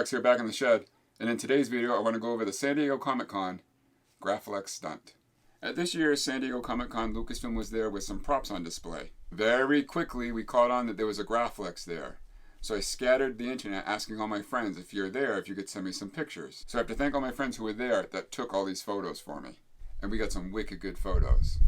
Graflex here, back in the shed, and in today's video I want to go over the San Diego Comic-Con Graflex stunt. At this year's San Diego Comic-Con, Lucasfilm was there with some props on display. Very quickly we caught on that there was a Graflex there. So I scattered the internet asking all my friends, if you're there, if you could send me some pictures. So I have to thank all my friends who were there that took all these photos for me. And we got some wicked good photos.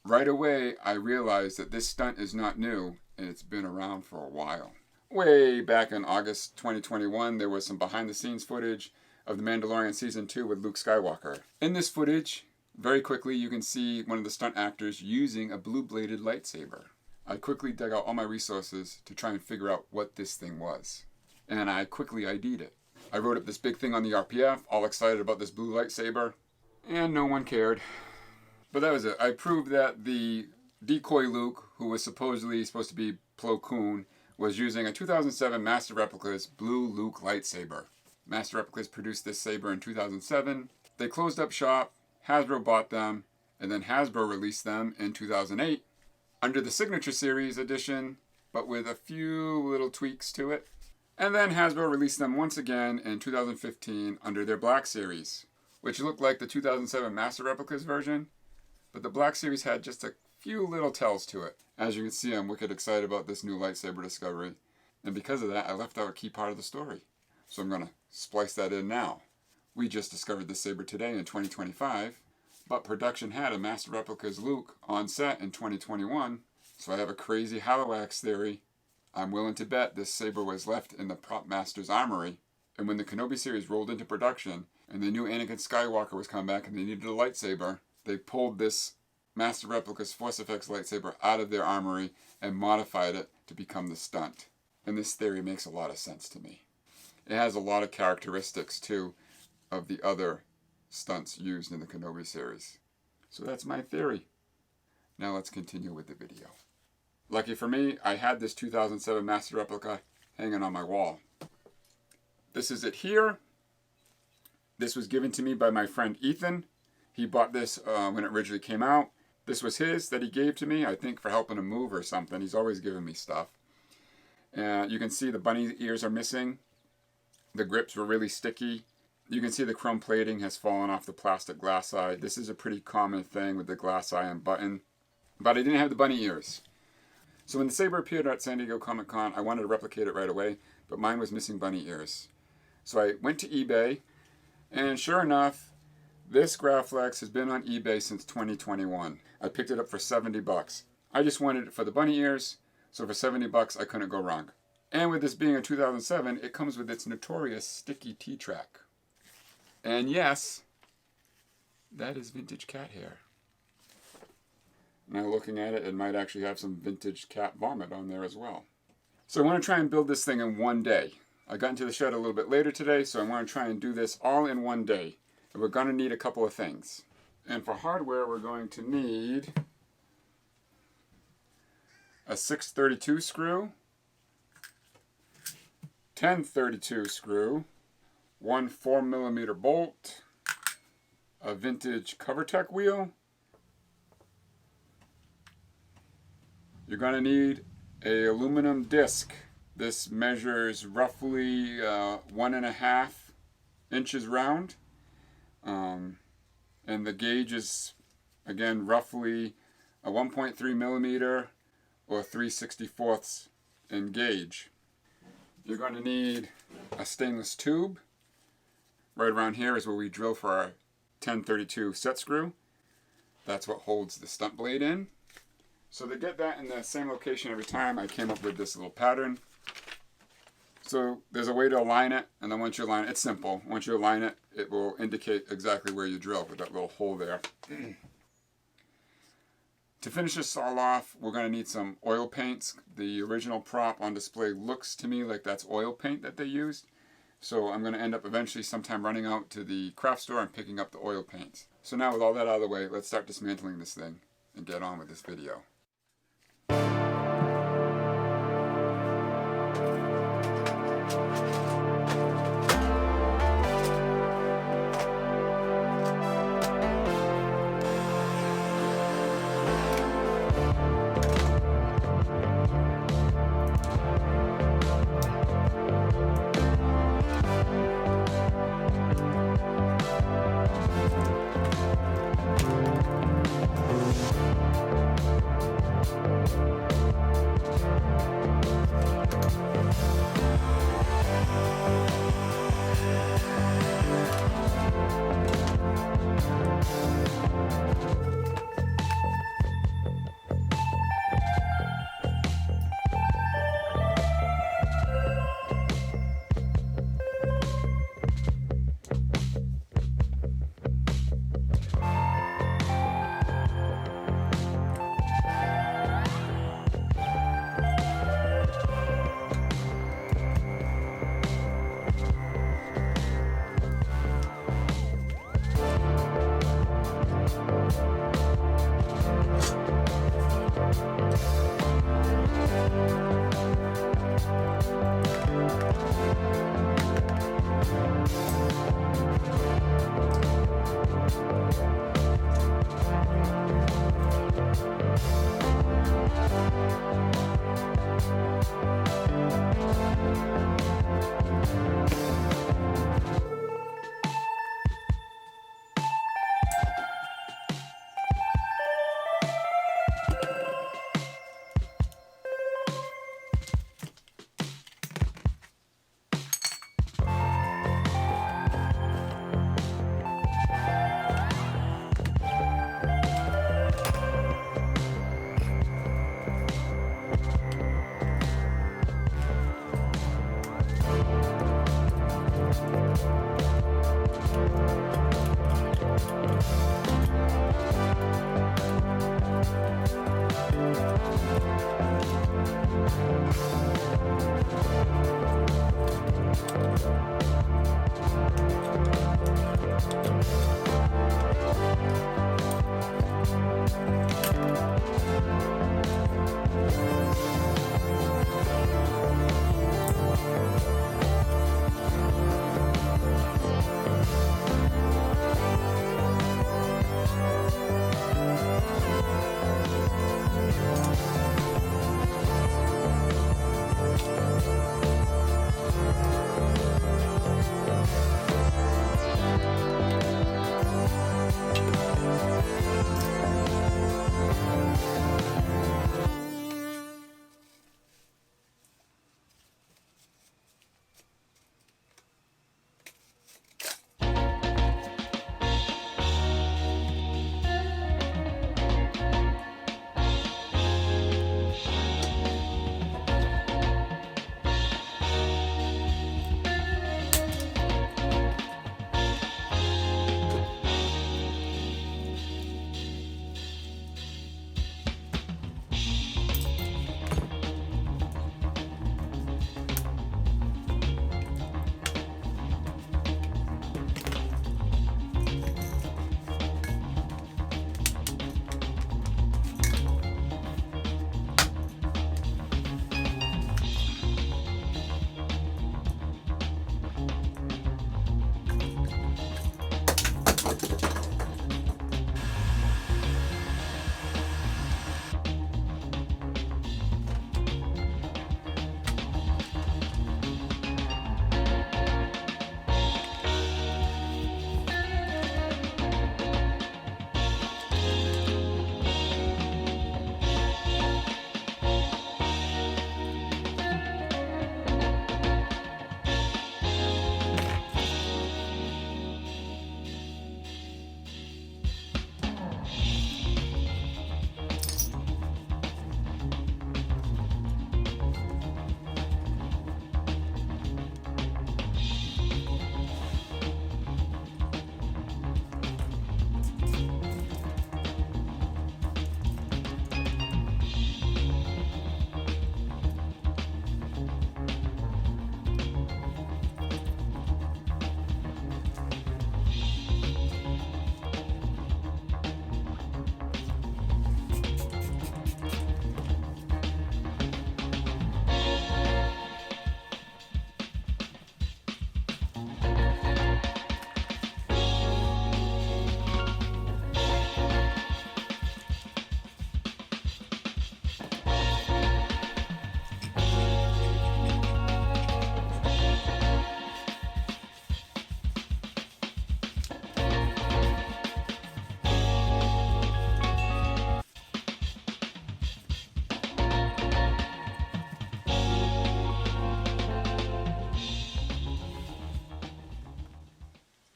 Right away I realized that this stunt is not new and it's been around for a while. Way back in August 2021, there was some behind-the-scenes footage of The Mandalorian Season 2 with Luke Skywalker. In this footage, very quickly, you can see one of the stunt actors using a blue-bladed lightsaber. I quickly dug out all my resources to try and figure out what this thing was. And I quickly ID'd it. I wrote up this big thing on the RPF, all excited about this blue lightsaber, and no one cared. But that was it. I proved that the decoy Luke, who was supposedly supposed to be Plo Koon, was using a 2007 Master Replicas blue Luke lightsaber. Master Replicas produced this saber in 2007. They closed up shop, Hasbro bought them, and then Hasbro released them in 2008 under the Signature Series edition, but with a few little tweaks to it. And then Hasbro released them once again in 2015 under their Black Series, which looked like the 2007 Master Replicas version, but the Black Series had just a few little tells to it. As you can see, I'm wicked excited about this new lightsaber discovery. And because of that, I left out a key part of the story. So I'm going to splice that in now. We just discovered this saber today in 2025, but production had a Master Replicas Luke on set in 2021, so I have a crazy Haloax theory. I'm willing to bet this saber was left in the prop master's armory, and when the Kenobi series rolled into production, and they knew Anakin Skywalker was coming back and they needed a lightsaber, they pulled this Master Replicas Force FX lightsaber out of their armory and modified it to become the stunt. And this theory makes a lot of sense to me. It has a lot of characteristics, too, of the other stunts used in the Kenobi series. So that's my theory. Now let's continue with the video. Lucky for me, I had this 2007 Master Replica hanging on my wall. This is it here. This was given to me by my friend Ethan. He bought this when it originally came out. This was his that he gave to me, I think for helping him move or something. He's always giving me stuff. You can see the bunny ears are missing. The grips were really sticky. You can see the chrome plating has fallen off the plastic glass eye. This is a pretty common thing with the glass eye and button. But I didn't have the bunny ears. So when the saber appeared at San Diego Comic-Con, I wanted to replicate it right away, but mine was missing bunny ears. So I went to eBay, and sure enough, this Graflex has been on eBay since 2021. I picked it up for 70 bucks. I just wanted it for the bunny ears, so for 70 bucks I couldn't go wrong. And with this being a 2007, it comes with its notorious sticky T-track. And yes, that is vintage cat hair. Now looking at it, it might actually have some vintage cat vomit on there as well. So I want to try and build this thing in one day. I got into the shed a little bit later today, so I want to try and do this all in one day. And we're going to need a couple of things. And for hardware, we're going to need a 632 screw, 1032 screw, one 4mm bolt, a vintage CoverTech wheel. You're going to need an aluminum disc. This measures roughly 1.5 inches round. And the gauge is, again, roughly a 1.3mm or 3/64 in gauge. You're going to need a stainless tube. Right around here is where we drill for our 1032 set screw. That's what holds the stunt blade in. So to get that in the same location every time, I came up with this little pattern. So there's a way to align it, and then once you align it, it's simple. Once you align it, it will indicate exactly where you drill with that little hole there. To finish this all off, we're going to need some oil paints. The original prop on display looks to me like that's oil paint that they used. So I'm going to end up eventually sometime running out to the craft store and picking up the oil paints. So now with all that out of the way, let's start dismantling this thing and get on with this video.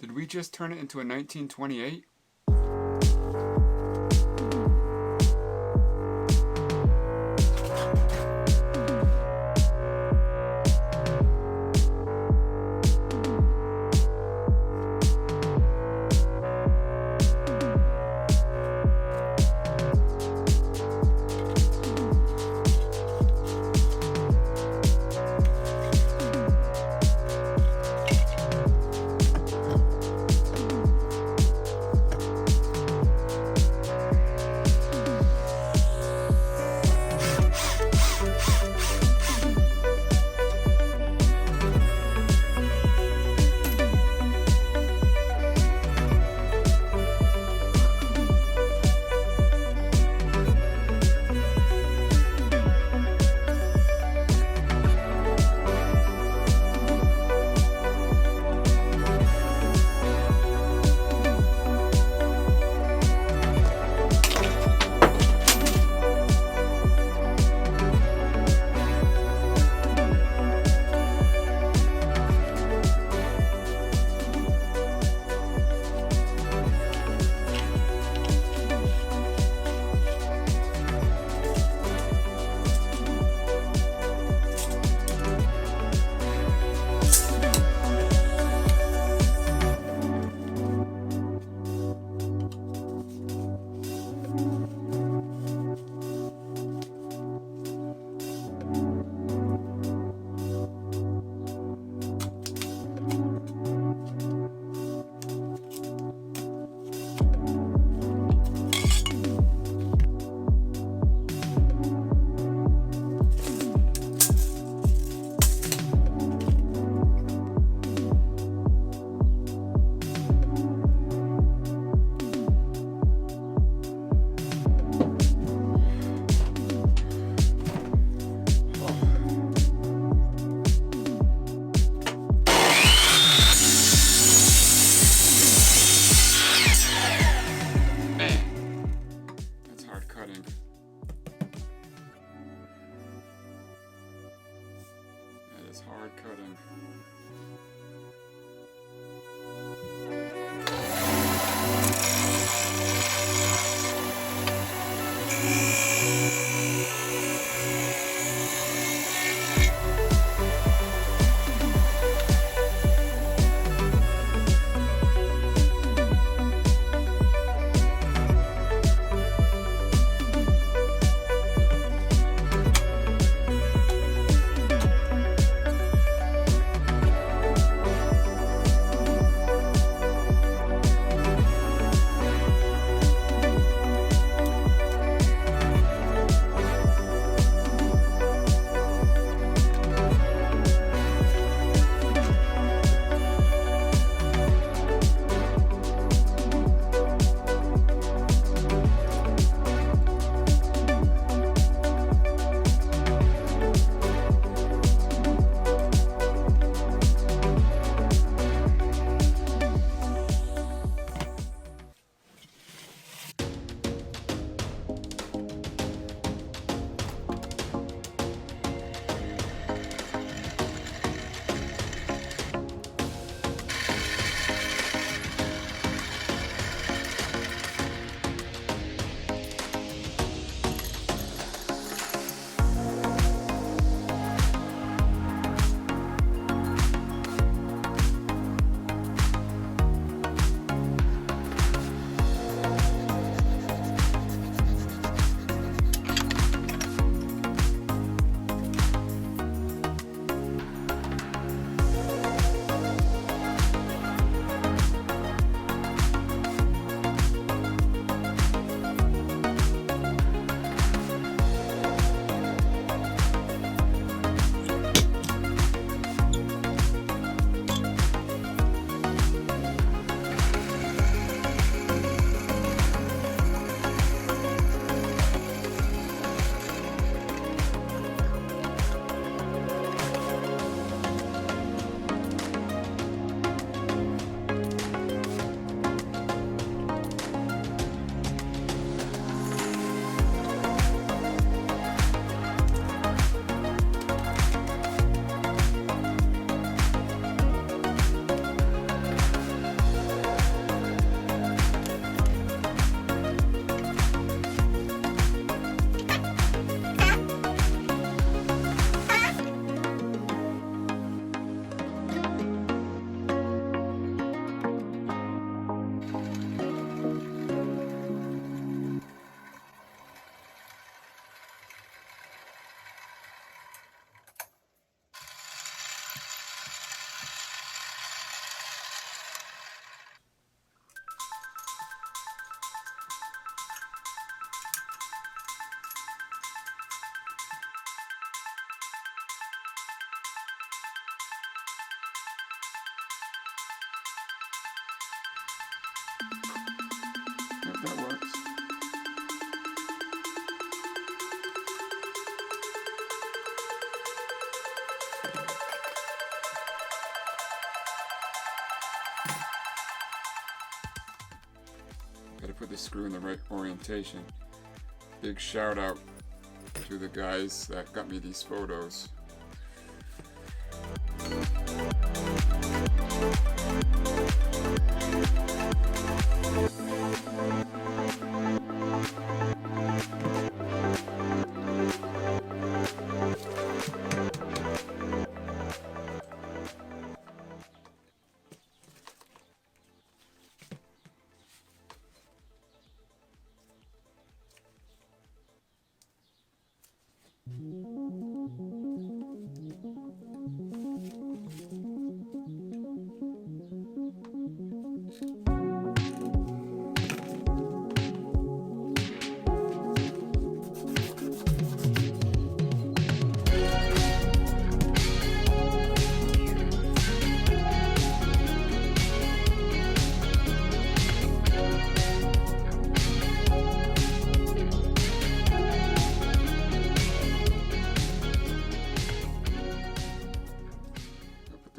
Did we just turn it into a 1928? that works. Gotta put the screw in the right orientation. Big shout out to the guys that got me these photos.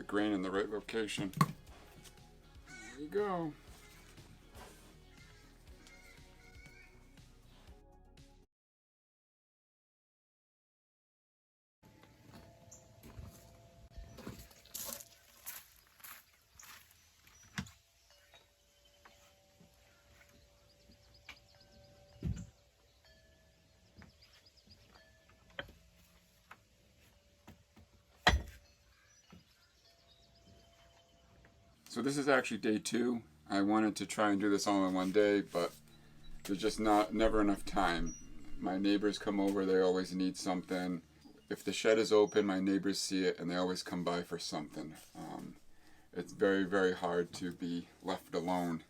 Grain in the right location. There you go. So this is actually day 2. I wanted to try and do this all in one day, but there's just never enough time. My neighbors come over, they always need something. If the shed is open, my neighbors see it and they always come by for something. It's very, very hard to be left alone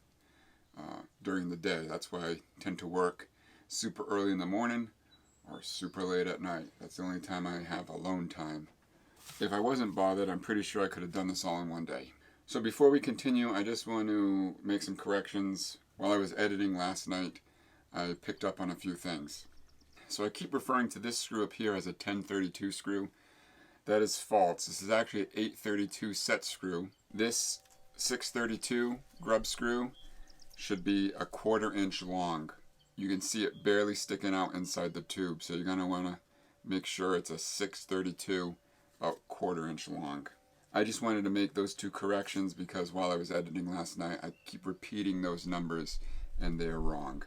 during the day. That's why I tend to work super early in the morning or super late at night. That's the only time I have alone time. If I wasn't bothered, I'm pretty sure I could have done this all in one day. So before we continue, I just want to make some corrections. While I was editing last night, I picked up on a few things. So I keep referring to this screw up here as a 1032 screw. That is false. This is actually an 832 set screw. This 632 grub screw should be a 1/4 inch long. You can see it barely sticking out inside the tube, so you're going to want to make sure it's a 632 about 1/4 inch long. I just wanted to make those 2 corrections because while I was editing last night, I keep repeating those numbers and they're wrong.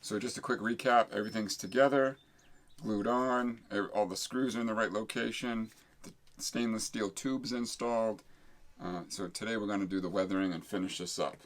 So just a quick recap, everything's together, glued on, all the screws are in the right location, the stainless steel tube's installed. So today we're going to do the weathering and finish this up.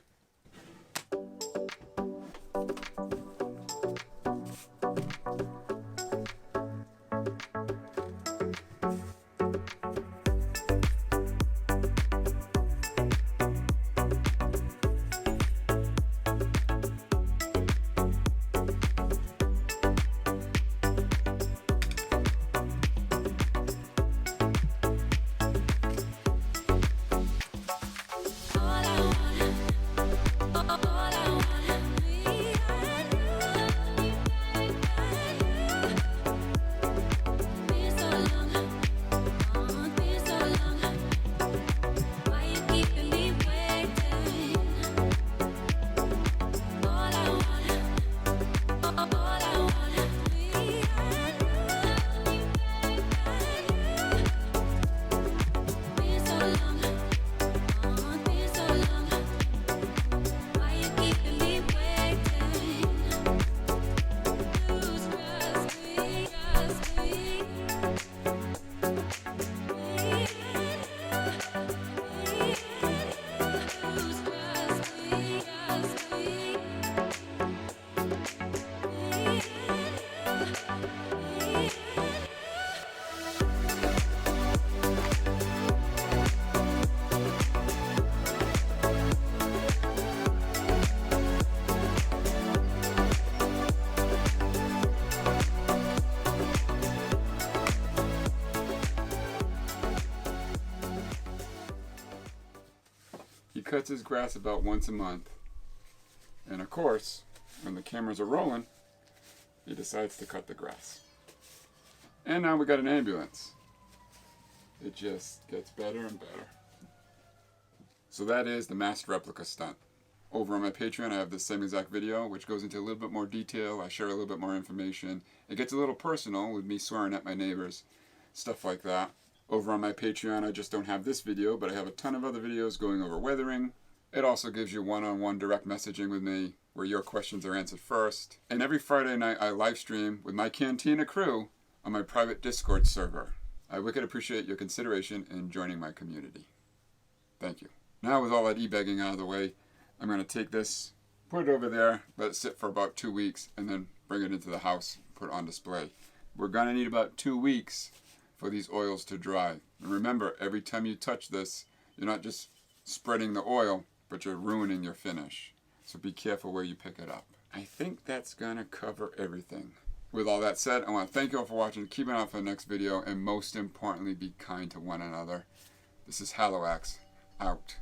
He cuts his grass about once a month. And of course, when the cameras are rolling, he decides to cut the grass. And now we got an ambulance. It just gets better and better. So that is the masked replica stunt. Over on my Patreon, I have the same exact video, which goes into a little bit more detail. I share a little bit more information. It gets a little personal with me swearing at my neighbors, stuff like that. Over on my Patreon, I just don't have this video, but I have a ton of other videos going over weathering. It also gives you one-on-one direct messaging with me, where your questions are answered first. And every Friday night, I live stream with my Cantina crew on my private Discord server. I wicked appreciate your consideration in joining my community. Thank you. Now with all that e-begging out of the way, I'm going to take this, put it over there, let it sit for about 2 weeks, and then bring it into the house, put it on display. We're going to need about 2 weeks for these oils to dry. And remember, every time you touch this, you're not just spreading the oil, but you're ruining your finish. So be careful where you pick it up. I think that's going to cover everything. With all that said, I want to thank you all for watching. Keep an eye out for the next video, and most importantly, be kind to one another. This is Haloax, out.